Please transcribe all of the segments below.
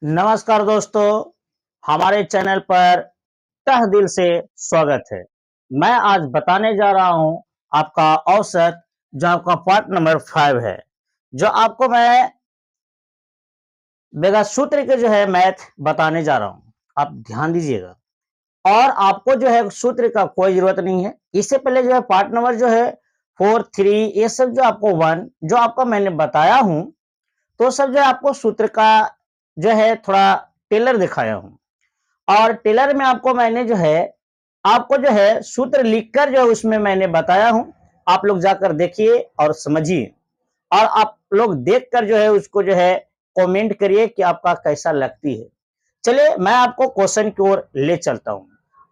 नमस्कार दोस्तों, हमारे चैनल पर तहे दिल से स्वागत है। मैं आज बताने जा रहा हूं आपका औसत, जो आपका पार्ट नंबर 5 है, जो आपको मैं बेगा सूत्र के जो है मैथ बताने जा रहा हूं। आप ध्यान दीजिएगा और आपको जो है सूत्र का कोई जरूरत नहीं है। इससे पहले जो है पार्ट नंबर जो है 4, 3 ये सब जो आपको 1 जो आपका मैंने बताया हूं, तो सब जो है आपको सूत्र का जो है थोड़ा टेलर दिखाया हूं। और टेलर में आपको मैंने जो है आपको जो है सूत्र लिखकर जो उसमें मैंने बताया हूं, आप लोग जाकर देखिए और समझिए और आप लोग देखकर जो है उसको जो है कमेंट करिए कि आपका कैसा लगती है। चलिए मैं आपको क्वेश्चन की ओर ले चलता हूं।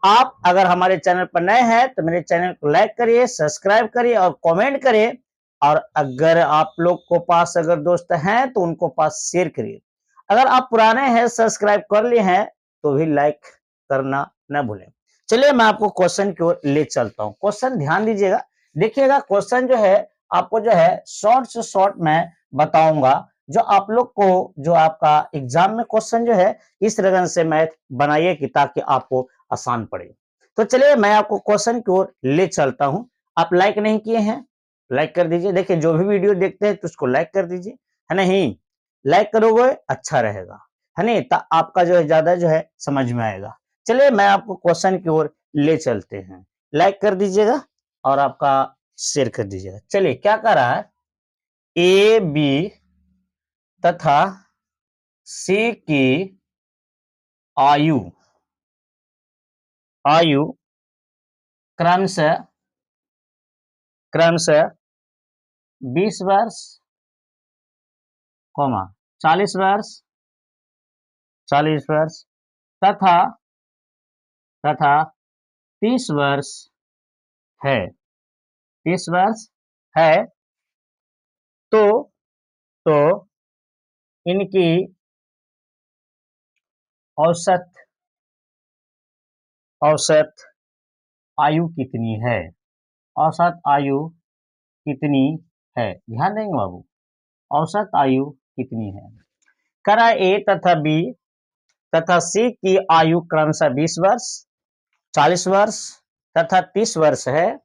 आप अगर हमारे चैनल पर नए हैं तो मेरे चैनल को लाइक करिए, सब्सक्राइब करिए और कमेंट करिए। और अगर आप लोग को पास अगर दोस्त हैं तो उनको पास शेयर करिए। अगर आप पुराने हैं, सब्सक्राइब कर लिए हैं, तो भी लाइक करना न भूलें। चलिए मैं आपको क्वेश्चन की ओर ले चलता हूं। क्वेश्चन ध्यान दीजिएगा, देखिएगा। क्वेश्चन जो है आपको जो है शॉर्ट से शॉर्ट मैं बताऊंगा, जो आप लोग को जो आपका एग्जाम में क्वेश्चन जो है इस रगन से मैथ बनाइए कि ताकि आपको आसान पड़े। तो चलिए मैं आपको क्वेश्चन की ओर ले चलता हूं। आप लाइक नहीं किए हैं, लाइक कर दीजिए। देखिए जो भी वीडियो देखते हैं तो उसको लाइक कर दीजिए, है नहीं? लाइक करोगे अच्छा रहेगा, है नहीं? तो आपका जो है ज्यादा जो है समझ में आएगा। चलिए मैं आपको क्वेश्चन की ओर ले चलते हैं। लाइक कर दीजिएगा और आपका शेयर कर दीजिएगा। चलिए क्या कर रहा है, ए बी तथा सी की आयु आयु क्रमशः क्रमशः 20 वर्ष, 40 वर्ष, 40 वर्ष तथा तथा 30 वर्ष है, 30 वर्ष है। तो तो इनकी औसत औसत आयु कितनी है? औसत आयु कितनी है? ध्यान देंगे बाबू, औसत आयु कितनी है? करा ए तथा बी तथा सी की आयु क्रमशः 20 वर्ष, 40 वर्ष तथा 30 वर्ष है।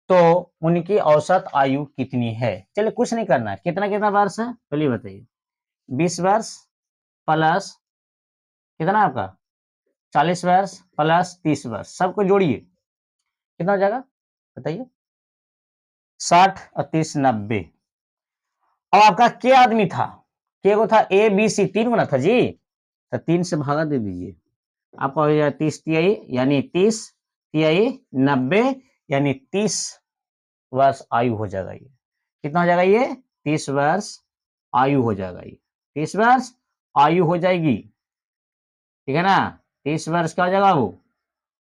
तो उनकी औसत आयु कितनी है? चलिए कुछ नहीं करना है, कितना कितना वर्ष है चलिए बताइए। 20 वर्ष प्लस कितना आपका 40 वर्ष प्लस 30 वर्ष, सबको जोड़िए कितना हो जाएगा बताइए। 60 और 30 90। अब आपका के आदमी था, के को था ए बी सी, 3 को ना था जी, तो 3 से भागा दे दीजिए। आपका हो जाएगा 30 तिहाई यानी 30 तिहाई 90 यानी 30 वर्ष आयु हो जाएगा। ये कितना हो जाएगा? ये 30 वर्ष आयु हो जाएगा। ये 30 वर्ष आयु हो जाएगी, ठीक है ना? 30 वर्ष क्या हो जाएगा वो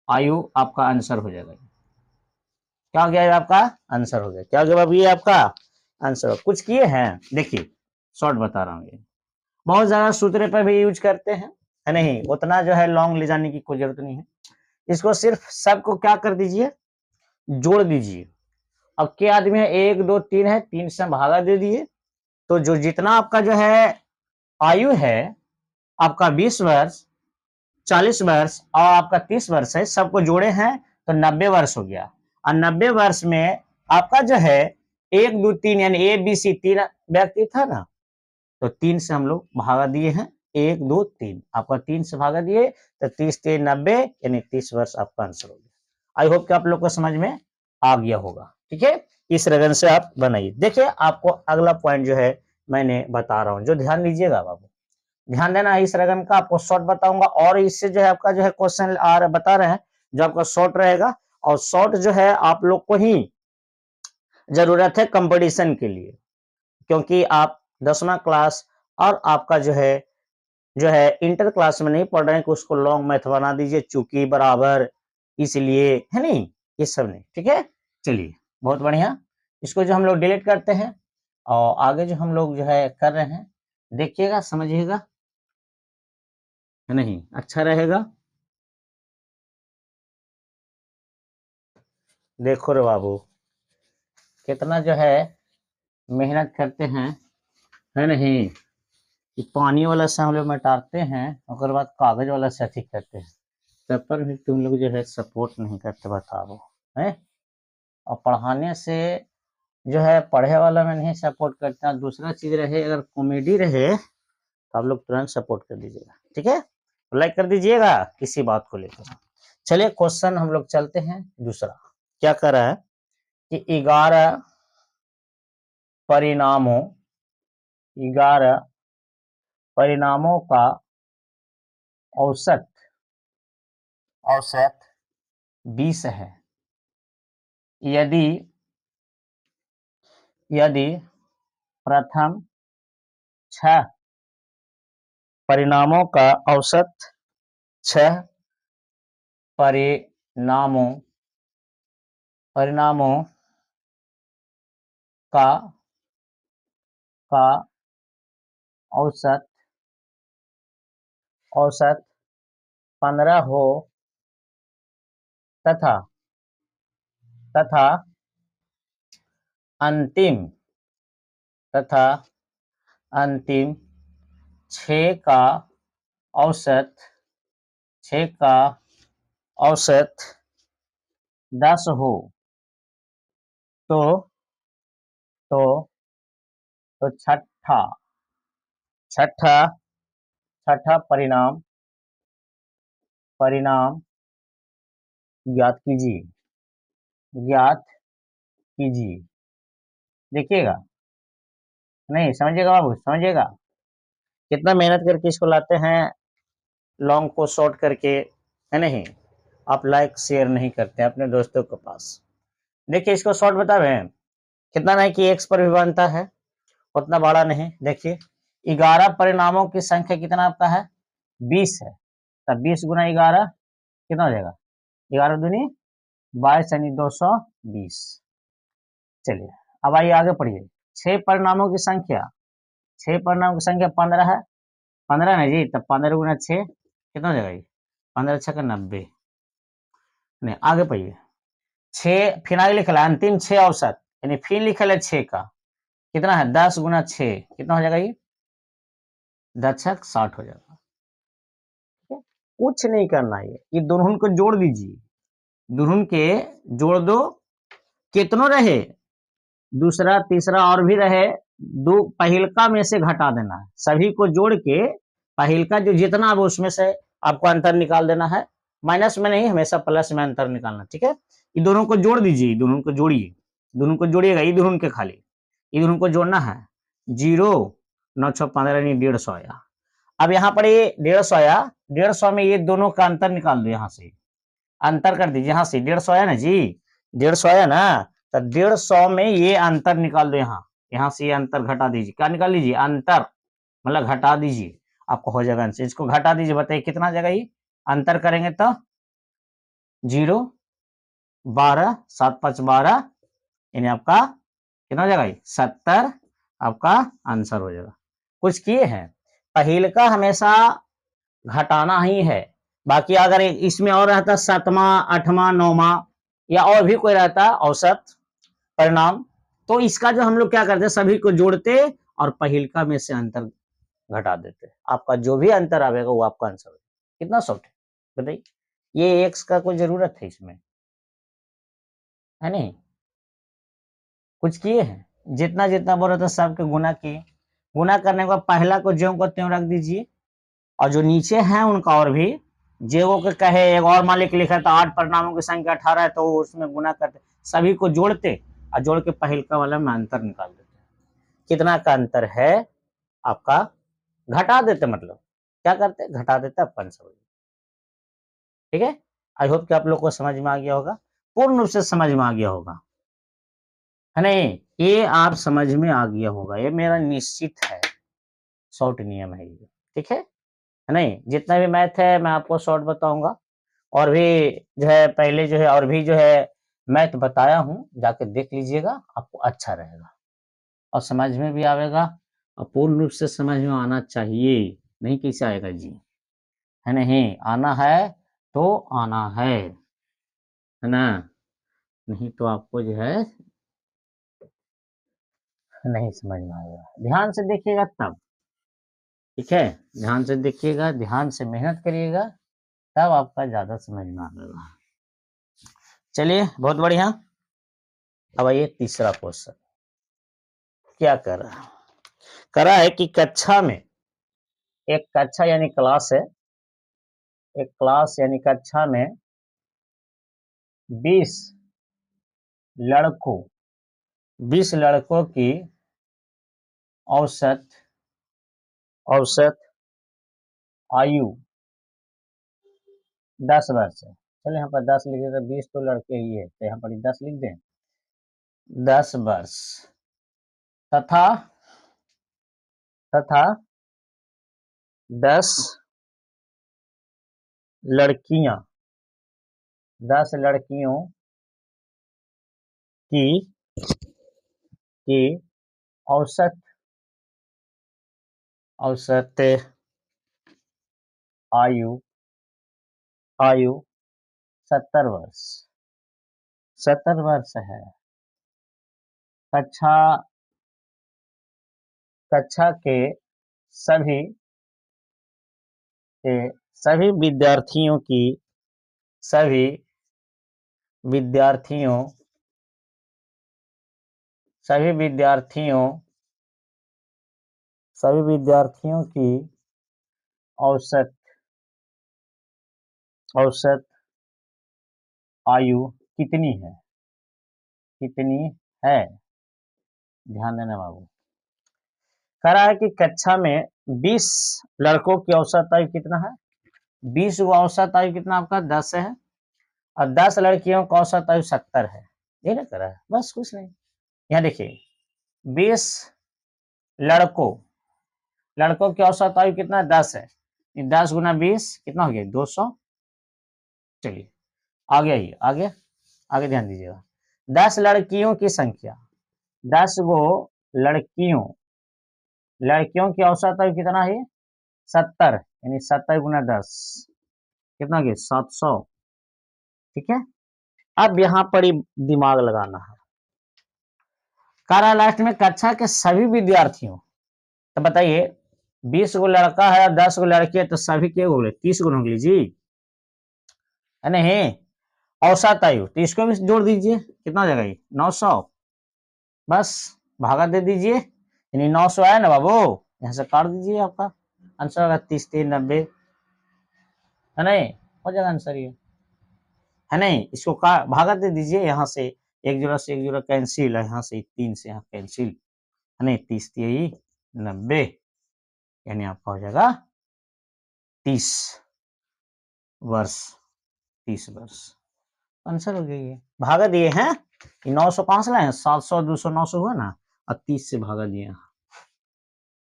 आयु, आपका आंसर हो जाएगा। क्या हो गया? आपका आंसर हो गया। क्या हो गया बाबू? ये आपका आंसर। कुछ किए हैं देखिए, शॉर्ट बता रहा हूँ। ये बहुत ज्यादा सूत्र पर भी यूज करते हैं, है नहीं? उतना जो है लॉन्ग ले जाने की कोई जरूरत नहीं है। इसको सिर्फ सबको क्या कर दीजिए, जोड़ दीजिए। अब क्या आदमी है, 1 2 3 है, 3 से भागा दे दिए। तो जो जितना आपका जो है आयु है, आपका 20 वर्ष, 40 वर्ष और आपका 30 वर्ष है, सबको जोड़े हैं तो 90 वर्ष हो गया। और 90 वर्ष में आपका जो है 1 2 3 यानी ए बी सी 3 व्यक्ति था ना, तो 3 से हम लोग भागा दिए हैं। 1 2 3 आपका 3 से भागा दिए तो 30 3 90 यानी 30 वर्ष आपका आंसर हो गया। आई होप कि आप लोग को समझ में आ गया होगा, ठीक है? इस रगन से आप बनाइए। देखिए आपको अगला पॉइंट जो है मैंने बता रहा हूं, जो ध्यान दीजिएगा बाबू, ध्यान देना। इस रगन का आपको शॉर्ट बताऊंगा और इससे जो है आपका जो है क्वेश्चन आ रहा बता रहे हैं, जो आपका शॉर्ट रहेगा। और शॉर्ट जो है आप लोग को ही जरूरत है कंपटीशन के लिए, क्योंकि आप 10वां क्लास और आपका जो है इंटर क्लास में नहीं पढ़ रहे हैं कि उसको लॉन्ग मैथ बना दीजिए, चूंकि बराबर, इसलिए, है नहीं? ये सब नहीं, ठीक है? चलिए बहुत बढ़िया। इसको जो हम लोग डिलीट करते हैं और आगे जो हम लोग जो है कर रहे हैं, देखिएगा समझिएगा, है नहीं? अच्छा रहेगा। देखो रे बाबू कितना जो है मेहनत करते हैं, है नहीं? कि पानी वाला से हम लोग मिटाते हैं, उसके बाद कागज वाला से अथी करते हैं, तब पर भी तुम लोग जो है सपोर्ट नहीं करते, बताओ है। और पढ़ाने से जो है पढ़े वाला में नहीं सपोर्ट करता। दूसरा चीज रहे, अगर कॉमेडी रहे तो आप लोग तुरंत सपोर्ट कर दीजिएगा, ठीक है, लाइक कर दीजिएगा किसी बात को लेकर। चलिए क्वेश्चन हम लोग चलते हैं दूसरा। क्या कर रहा है कि 11 परिणामों 11 परिणामों का औसत औसत 20 है। यदि यदि प्रथम 6 परिणामों का औसत 6 परिणामों परिणामों का का औसत औसत 15 हो तथा तथा अंतिम तथा अंतिम 6 का औसत 6 का औसत 10 हो तो तो तो छठा छठा परिणाम परिणाम ज्ञात कीजिए ज्ञात कीजिए। देखिएगा, नहीं समझिएगा बाबू, समझिएगा कितना मेहनत करके इसको लाते हैं, लॉन्ग को शॉर्ट करके, है नहीं। आप लाइक शेयर नहीं करते अपने दोस्तों के पास। देखिए इसको शॉर्ट बता रहे हैं, कितना नहीं कि एक्स पर भी बनता है, उतना बड़ा नहीं। देखिए 11 परिणामों की संख्या कितना आपका है, 20 है, तब 20 गुना 11 कितना हो जाएगा, 11 दूनी 22 यानी 220। चलिए अब आइए आगे पढ़िए। 6 परिणामों की संख्या 6 परिणामों की संख्या 15 है, 15 ना जी, तब 15 गुना 6 कितना हो जाएगा ये, 15 6 का 90। नहीं आगे पढ़िए, 6 फिर आगे लिखा है अंतिम 6 औसत, यानी फिर लिखा है 6 का कितना है, 10 गुना 6 कितना हो जाएगा ये, 10 6 60 हो जाएगा। कुछ नहीं करना है, ये दोनों को जोड़ दीजिए, दोनों के जोड़ दो, कितनों रहे, दूसरा तीसरा और भी रहे, दो पहिलका में से घटा देना है, सभी को जोड़ के पहिलका जो जितना अब उसमें से आपको अंतर निकाल देना है, माइनस में नहीं, हमेशा प्लस में अंतर निकालना, ठीक है। ये दोनों को जोड़ दीजिए, दोनों को जोड़िए, दोनों को जोड़िएगा, ये दोनों के खाली ये दोनों को जोड़ना है, 0 9 6 15 यानी 150 आया। अब यहाँ पर ये 150 आया, 150 में ये दोनों का अंतर निकाल दो, यहाँ से अंतर कर दीजिए, यहाँ से 150 आया ना जी, 150 आया ना, तो 150 में ये अंतर निकाल दो, यहाँ से ये अंतर घटा दीजिए, क्या निकाल लीजिए, अंतर मतलब घटा दीजिए, आपको हो जाएगा आंसर। इसको घटा दीजिए, बताइए कितना जगह ये अंतर करेंगे तो 0 12 7 5 12 यानी आपका कितना हो जाएगा, 70 आपका आंसर हो जाएगा। कुछ किए हैं, पहले का हमेशा घटाना ही है, बाकी अगर इसमें और रहता 7वां 8वां 9वां या और भी कोई रहता औसत परिणाम, तो इसका जो हम लोग क्या करते, सभी को जोड़ते और पहिलका में से अंतर घटा देते, आपका जो भी अंतर आएगा वो आपका आंसर हो। कितना सॉफ्ट है बताइए, ये एक्स का कोई जरूरत है इसमें, है नहीं। कुछ किए हैं, जितना जितना बोल रहा था सबके गुना किए, गुना करने के बाद पहला को ज्यों को त्यों रख दीजिए, और जो नीचे हैं उनका और भी जेवो के कहे एक और मालिक लिखा था 8 परिणामों की संख्या 18 है, तो उसमें गुना करते, सभी को जोड़ते और जोड़ के पहिलका वाला में अंतर निकाल देते, कितना का अंतर है आपका घटा देते, मतलब क्या करते घटा देते अपन सब, ठीक है। आई होप कि आप लोग को समझ में आ गया होगा, पूर्ण रूप से समझ में आ गया होगा, है नहीं, ये आप समझ में आ गया होगा, ये मेरा निश्चित है, शॉर्ट नियम है ये, ठीक है नहीं। जितना भी मैथ है मैं आपको शॉर्ट बताऊंगा, और भी जो है पहले जो है और भी जो है मैथ बताया हूँ, जाके देख लीजिएगा, आपको अच्छा रहेगा और समझ में भी आएगा, और पूर्ण रूप से समझ में आना चाहिए, नहीं कैसे आएगा जी, है नहीं, आना है तो आना है ना, नहीं तो आपको जो है नहीं समझ में आएगा, ध्यान से देखिएगा तब। ठीक है, ध्यान से देखिएगा, ध्यान से मेहनत करिएगा, तब आपका ज्यादा समझ में आएगा। चलिए बहुत बढ़िया। अब आइए तीसरा क्वेश्चन, क्या कर रहा है? कर रहा है कि कक्षा में, एक कक्षा यानी क्लास है, एक क्लास यानी कक्षा में 20 लड़कों 20 लड़कों की औसत औसत आयु 10 वर्ष है। चलिए यहाँ पर 10 लिख देते, 20 तो लड़के ही है तो यहाँ पर 10 लिख दें, 10 वर्ष, तथा तथा 10 लड़कियां 10 लड़कियों की की औसत औसत आयु आयु 70 वर्ष 70 वर्ष है। कक्षा कक्षा सभी के सभी सभी विद्यार्थियों सभी विद्यार्थियों सभी विद्यार्थियों की औसत औसत आयु कितनी है? कितनी है? ध्यान देना बाबू। कह रहा है कि कक्षा में 20 लड़कों की औसत आयु कितना है? 20 को औसत आयु कितना आपका 10 है, और 10 लड़कियों का औसत आयु 70 है। ये ना करा है, बस कुछ नहीं। यहाँ देखिए 20 लड़कों लड़कों की औसत आयु कितना है? 10 है। 10 गुना 20 कितना हो गया? 200। चलिए आगे आइए, आगे आगे ध्यान दीजिएगा। 10 लड़कियों की संख्या, 10 गो लड़कियों लड़कियों की औसत आयु कितना है? 70, यानी 70 गुना 10 कितना हो गया? 700। ठीक है, अब यहाँ पर ही दिमाग लगाना है। कारा लास्ट में कक्षा के सभी विद्यार्थियों, तो बताइए 20 गो लड़का है और 10 गो लड़की है, तो सभी के हो गए 30 गुना हो गई जी, है नहीं? औसत आयु, तो इसको भी जोड़ दीजिए, कितना हो जाएगा? 900। बस भागा दे दीजिए, यानी 900 आया ना बाबू, यहाँ से काट दीजिए, आपका आंसर होगा 30 3 90, है नहीं? हो जाएगा आंसर ये, है नहीं? इसको भागा दे दीजिए, यहाँ से एक जोड़ा से एक जोड़ा कैंसिल है, यहाँ से 3 से यहाँ कैंसिल, है नहीं? 30 3 90, यानी आपका हो जाएगा 30 वर्ष। 30 वर्ष आंसर हो गया ये। भागा दिए हैं, 900 कहां से लाए हैं? 700 200 900 हुआ ना, और 30 से भागा दिए,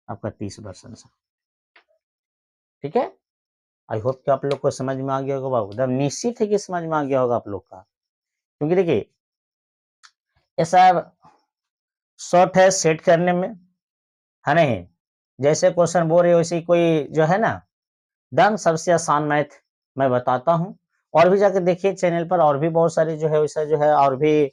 आपका 30 वर्ष आंसर। ठीक है, आई होप कि आप लोग को समझ में आ गया होगा बाबू, एकदम निश्चित है कि समझ में आ गया होगा आप लोग का, क्योंकि देखिए ये सब शॉर्ट है सेट करने में, है नहीं? जैसे क्वेश्चन बोल रहे हो वैसे कोई जो है ना, दम सबसे आसान मैथ मैं बताता हूँ। और भी जाके देखिए चैनल पर, और भी बहुत सारे जो है वैसा जो है, और भी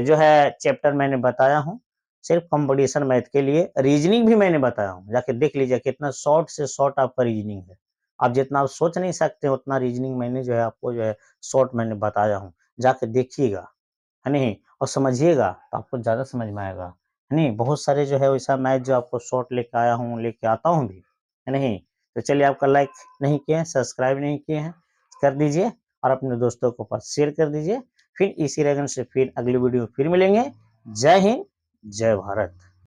जो है चैप्टर मैंने बताया हूँ, सिर्फ कंपटीशन मैथ के लिए। रीजनिंग भी मैंने बताया हूँ, जाके देख लीजिए कितना शॉर्ट से शॉर्ट आपका रीजनिंग है। आप जितना आप सोच नहीं सकते उतना रीजनिंग मैंने जो है आपको जो है शॉर्ट मैंने बताया हूँ, जाके देखिएगा, है नहीं? और समझिएगा तो आपको ज्यादा समझ में आएगा, है नहीं? बहुत सारे जो है वैसा मैथ जो आपको शॉर्ट लेके आया हूँ, लेके आता हूँ भी, है नहीं? तो चलिए, आपका लाइक नहीं किए हैं, सब्सक्राइब नहीं किए हैं, कर दीजिए, और अपने दोस्तों को पास शेयर कर दीजिए। फिर इसी लगन से फिर अगली वीडियो फिर मिलेंगे। जय हिंद, जय भारत।